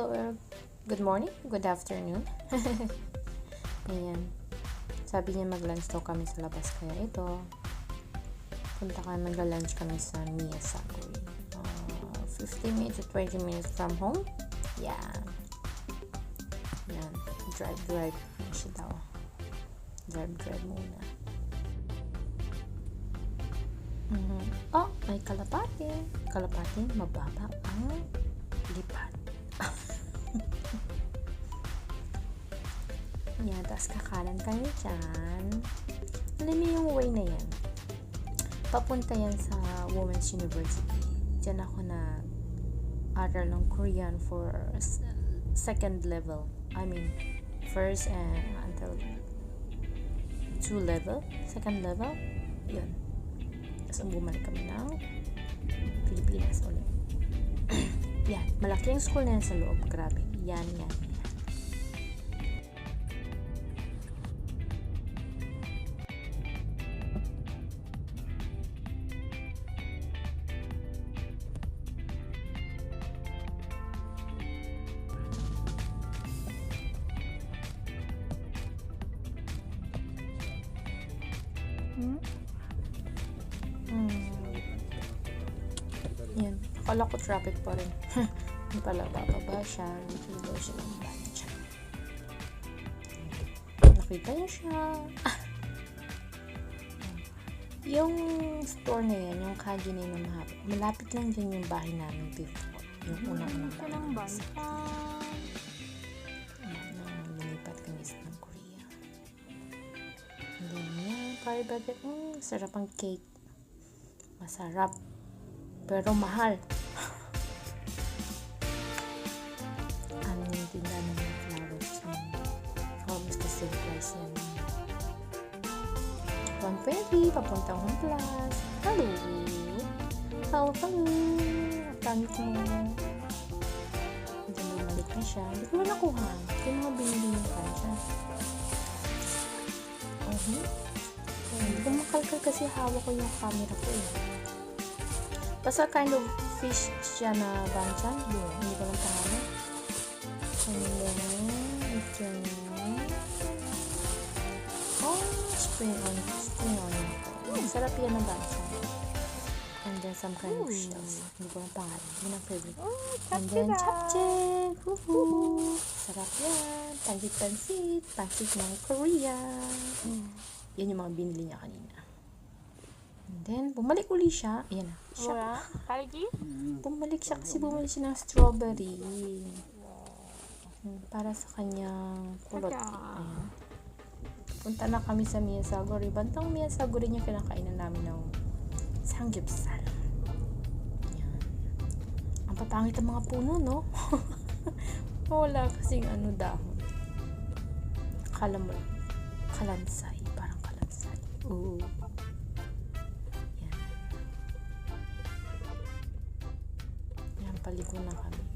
Hello, good morning, good afternoon. Ayan. Sabi niya mag-lunch daw kami sa labas, kaya ito. Punta kami, mag-lunch kami sa Mia Saguri. 15 minutes to 20 minutes from home. Yeah. Yan. Drive. Siya daw. Drive muna. Oh, may kalapati. Kalapati, mababa ang lipat. Yan, tapos kakanan kami dyan. Alam mo yung way na yan. Papunta yan sa Women's University. Diyan ako aral ng Korean for second level. I mean, first and until 2 level. Second level. Yun. Tapos bumalik kami ng Pilipinas ulit. Yan. Malaki yung school na yan sa loob. Grabe. Yan. Yan. Akala ko traffic pa rin. Hindi pala, bababa siya. Nagkilaw siya ng lunch. Nakita niyo siya. Yung store na yan, yung Kaji na yun, malapit lang dyan yung bahay namin before. Yung unang bahay. Nung lumipat kami sa Korea. And then yan, curry baguette. Sarap ang cake. Masarap. Pero mahal. Ano yung tindahan ng mga flowers? Almost the same price yan. 120, papuntang Home Plus. Hello! Hello! Gamit mo. Hindi bumalik na siya. Hindi ko na nakuha. Ito yung mga binili ng kansa. Hindi ko makalkal kasi hawak ko yung camera ko eh. Basta kind of fish siya na banchan. Hindi ko lang pangalan. And then, ito na. Spring onion. Sarap yan ng banchan. And then, some kind of shells. Hindi ko lang pangalan. Yun ang favorite. And then, chapchen. Sarap yan. Pansit ng Korea. Yan yung mga binili niya kanina. And then, bumalik uli siya. Ayan na. Siya. Bumalik siya kasi bumalik siya ng strawberry. Para sa kanyang kulot. Ayan. Punta na kami sa Mia Saguri. Bantang Mia Saguri niya kinakainan namin ng samgyeopsal. Ayan. Ang papangit ang mga puno, no? Wala kasing dahon. Akala mo, kalansay. Parang kalansay. Oo. Paliko na kami.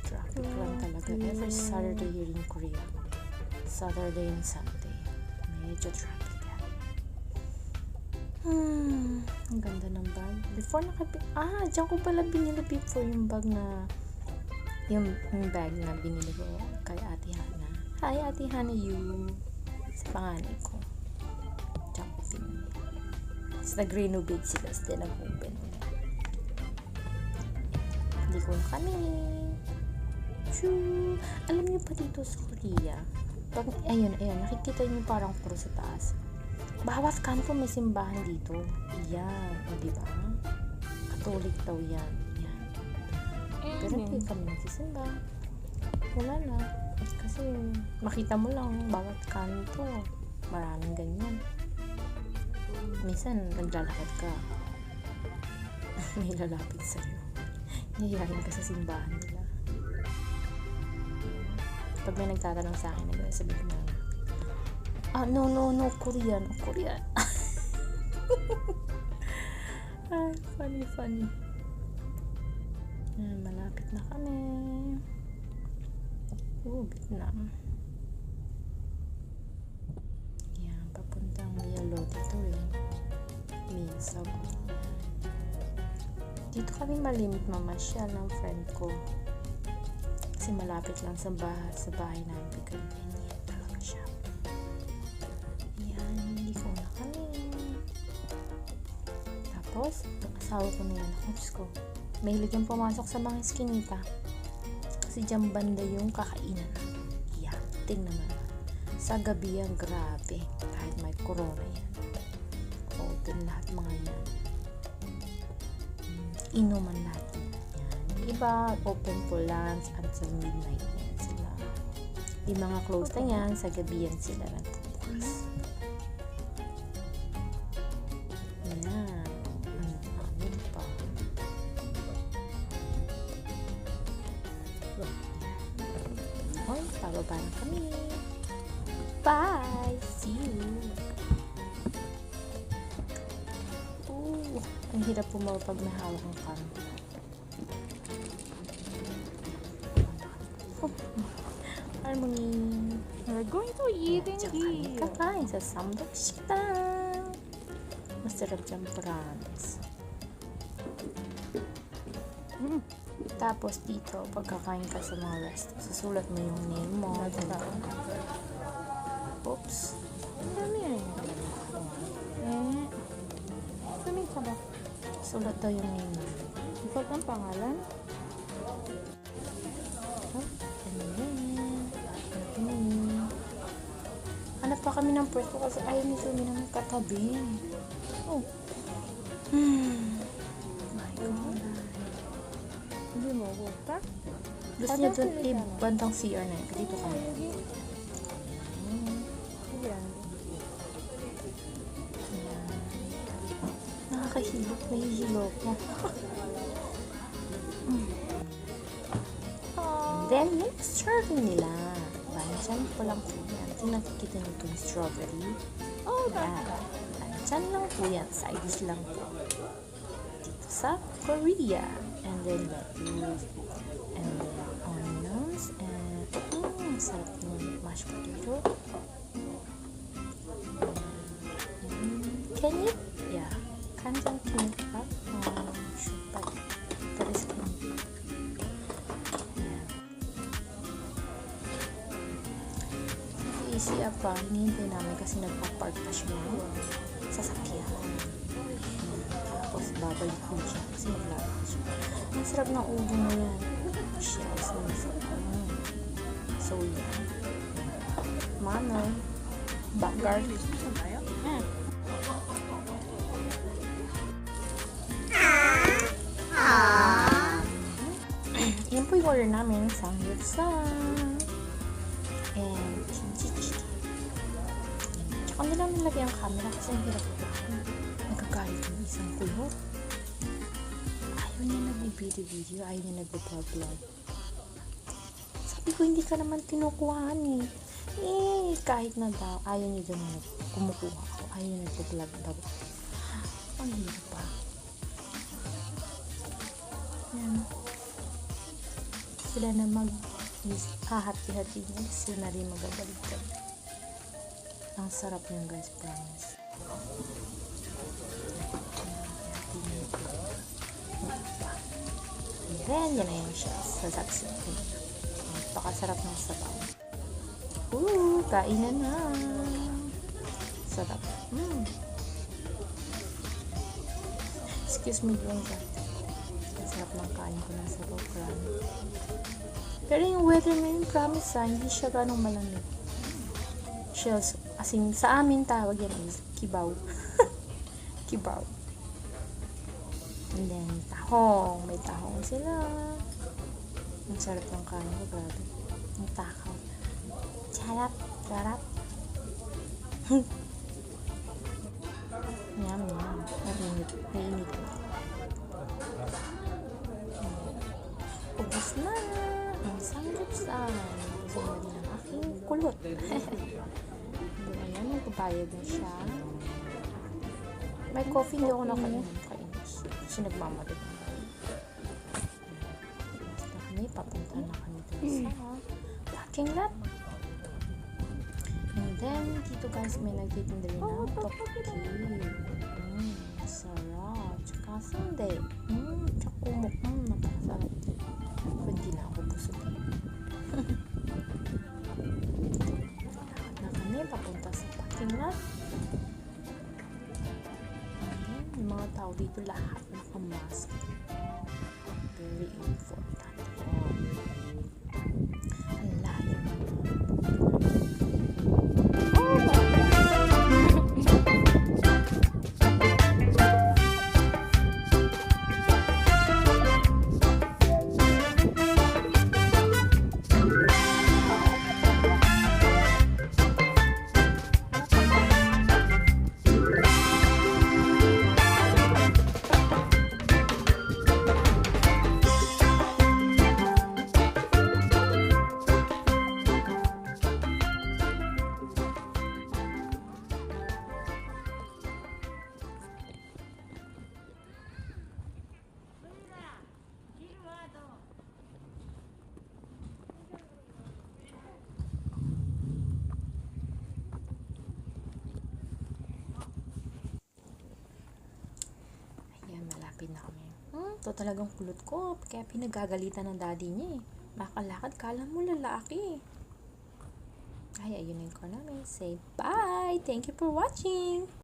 Traffic lang talaga. Every Saturday here in Korea. Saturday and Sunday. Medyo traffic yan. Ang ganda ng bag. Before dyan ko pala binili before yung bag na yung bag na binili ko kay Ate Hana. Hi Ate Hana you. Sa panganay ko. Dyan ko binili. Tapos nag-renovate sila. Tapos din nag-open. Ligo na kami. Choo! Alam niyo pa dito sa Korea, ayun, nakikita niyo parang cross sa taas. Bawat kanto may simbahan dito. Yan, diba? Katolik daw yan. Pero hindi kami nagsisimba. Wala na. Kasi makita mo lang, bawat kanto, maraming ganyan. Minsan, naglalakad ka. May lalapit sa'yo. Hihihayin ka sa simbahan nila. Pag may nagtatanong sa akin, sabi ko na, no, Korean. Ay, funny. Malapit na kami. Vietnam. Yan, papuntang Mia Lodi to eh. Mia Saguri. Dito kami malimit mamasyal ng friend ko. Kasi malapit lang sa bahay namin. Ganyan talaga siya. Ayan, hindi ko na kami. Tapos, yung asawa ko na yan. Diyos ko. Mahilig yung pumasok sa mga eskinita. Kasi dyan banda yung kakainan. Yan, tingnan naman. Sa gabi yan, grabe. Kahit may corona yan. Open lahat mga yan. Inuman natin. Yan. Iba, open for lunch until midnight yan sila. Yung mga close na yan, sa gabi yan sila nagpupukas. Yan. Ano pa? Hoy, pababa na kami. Bye! See you! Ang hirap pumawa pag may hawak ng camera. Harmony! We're going to eat in here. Kakain sa Samdokshita! Masarap dyan, promise. Tapos dito, pagkakain ka sa mga rest, susulat mo yung name mo. Oops. Dami yan. Suming ka ba? Sulat daw yung name mo. Ikaw ang pangalan? Hanap pa kami ng pwesto kasi ayaw ni Sumi na magkatabi. Oh, My God. hindi mo gusta? Gusto niya dun, bandang CR na yun. Dito kami. Yan. Nakakahilok. Nahihilo ko. Then, next serving nila. Banchan po lang po yan. Tingnan kita nito yung strawberry. Oh, Yan. Banchan lang po yan. Side dish lang po. Dito sa Korea. And then lettuce. And then onions. And sarap ng mashed potato. Can you? Yeah. Kanjang kimbap. Shupat. Taris kimbap. Easy pa, hinihintay namin kasi nagpa-park pa siya ng sasakyan. Tapos babalik ko siya kasi maglalakad siya. Ang sarap ng ubo mo yan. Siya, so yan. Mano, backyard. Yan po yung order namin. Samgyeopsal. And kimchi chicken. Tsaka hindi namin lagay ang camera kasi ang hirap ito. Nagkagalit yung isang kulot. Ayaw niya nag-video. Ayaw niya nag-vlog. Sabi ko, hindi ka naman tinukuhaan eh. Kahit na daw, ayaw niya doon na kumukuha ako. Ayaw niya nag-vlog daw. Ang hirap pa. Yan. Sila na hahati-hati niya. Sila na rin magabaliktad. Ang sarap niyan guys, promise. And then, yan na yung siya. Sasaksin ko. Napakasarap ng sabaw. Kainan na. Sarap. Excuse me doon ka. Ang sarap ng kain ko ng sabaw. Pero yung weather ngayon, promise hindi siya ganong malamig. Shells, asing sa amin tawag yan is kibaw. Kibaw. And then, tahong. May tahong sila. Ang sarap ng kain ko, grabe. Ang takaw. Charap. Yum. Mainit. Ubus na. Ang samgyeopsal. Gusto na din ang aking kulot. Ayan, magbabayad na siya. May coffee, hindi ako nakainom. Kasi nagmamalit. Basta kami, papunta na kami dun sa parking lot. And then, dito guys, may nagtitinda rin ng tteokbokki. Sarap. Tsaka sundae. Tsaka Napakasarap. Hindi na ako busog. Lakad na kami papunta sa parking lot. Ayan, yung mga tao dito lahat nakamask. Very important. Ang layo. Ayan, malapit na kami. Ito talagang kulot ko. Kaya pinagagalitan ng daddy niya eh. Makalakad, kala mo lalaki. Ay, ayun yung ko namin. Say bye! Thank you for watching!